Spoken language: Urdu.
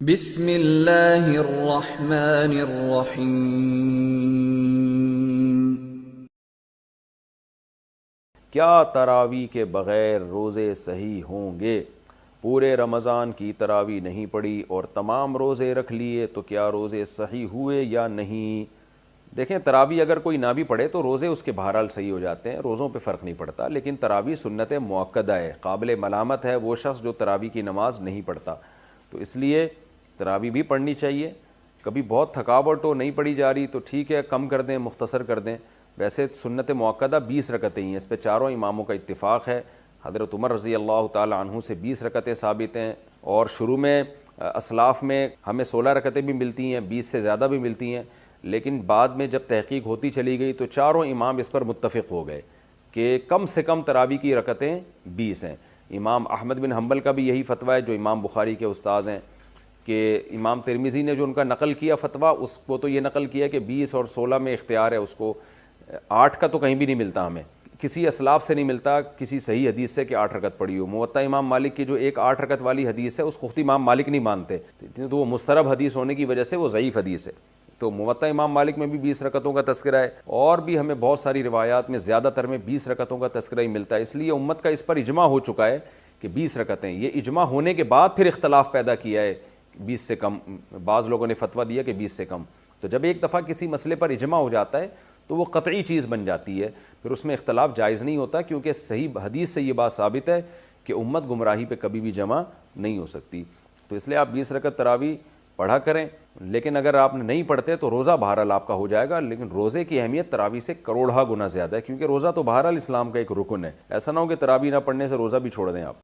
بسم اللہ الرحمن الرحیم۔ کیا تراویح کے بغیر روزے صحیح ہوں گے؟ پورے رمضان کی تراویح نہیں پڑی اور تمام روزے رکھ لیے تو کیا روزے صحیح ہوئے یا نہیں؟ دیکھیں، تراویح اگر کوئی نہ بھی پڑھے تو روزے اس کے بہرحال صحیح ہو جاتے ہیں، روزوں پہ فرق نہیں پڑتا، لیکن تراویح سنت مؤکدہ ہے، قابل ملامت ہے وہ شخص جو تراویح کی نماز نہیں پڑھتا، تو اس لیے تراویح بھی پڑھنی چاہیے۔ کبھی بہت تھکاوٹ ہو، نہیں پڑھی جا رہی تو ٹھیک ہے، کم کر دیں، مختصر کر دیں۔ ویسے سنت مؤکدہ 20 رکعتیں ہی ہیں، اس پہ چاروں اماموں کا اتفاق ہے۔ حضرت عمر رضی اللہ تعالی عنہ سے 20 رکعتیں ثابت ہیں، اور شروع میں اسلاف میں ہمیں 16 رکعتیں بھی ملتی ہیں، 20 سے زیادہ بھی ملتی ہیں، لیکن بعد میں جب تحقیق ہوتی چلی گئی تو چاروں امام اس پر متفق ہو گئے کہ کم سے کم تراویح کی رکعتیں 20 ہیں۔ امام احمد بن حنبل کا بھی یہی فتویٰ ہے جو امام بخاری کے استاذ ہیں، کہ امام ترمذی نے جو ان کا نقل کیا فتویٰ، اس کو تو یہ نقل کیا کہ 20 اور 16 میں اختیار ہے اس کو، 8 کا تو کہیں بھی نہیں ملتا، ہمیں کسی اسلاف سے نہیں ملتا کسی صحیح حدیث سے کہ 8 رکعت پڑھی ہو۔ موطا امام مالک کی جو ایک 8 رکعت والی حدیث ہے اس کو خود امام مالک نہیں مانتے، تو وہ مسترب حدیث ہونے کی وجہ سے وہ ضعیف حدیث ہے۔ تو موطا امام مالک میں بھی 20 رکعتوں کا تذکرہ ہے، اور بھی ہمیں بہت ساری روایات میں زیادہ تر میں 20 رکعتوں کا تذکرہ ہی ملتا ہے، اس لیے امت کا اس پر اجماع ہو چکا ہے کہ 20 رکعتیں۔ یہ اجماع ہونے کے بعد پھر اختلاف پیدا کیا ہے 20 سے کم، بعض لوگوں نے فتویٰ دیا کہ 20 سے کم۔ تو جب ایک دفعہ کسی مسئلے پر اجماع ہو جاتا ہے تو وہ قطعی چیز بن جاتی ہے، پھر اس میں اختلاف جائز نہیں ہوتا، کیونکہ صحیح حدیث سے یہ بات ثابت ہے کہ امت گمراہی پہ کبھی بھی جمع نہیں ہو سکتی۔ تو اس لیے آپ 20 رکعت تراویح پڑھا کریں، لیکن اگر آپ نہیں پڑھتے تو روزہ بہرحال آپ کا ہو جائے گا، لیکن روزے کی اہمیت تراویح سے کروڑہ گنا زیادہ ہے، کیونکہ روزہ تو بہرحال اسلام کا ایک رکن ہے۔ ایسا نہ ہو کہ تراویح نہ پڑھنے سے روزہ بھی چھوڑ دیں آپ۔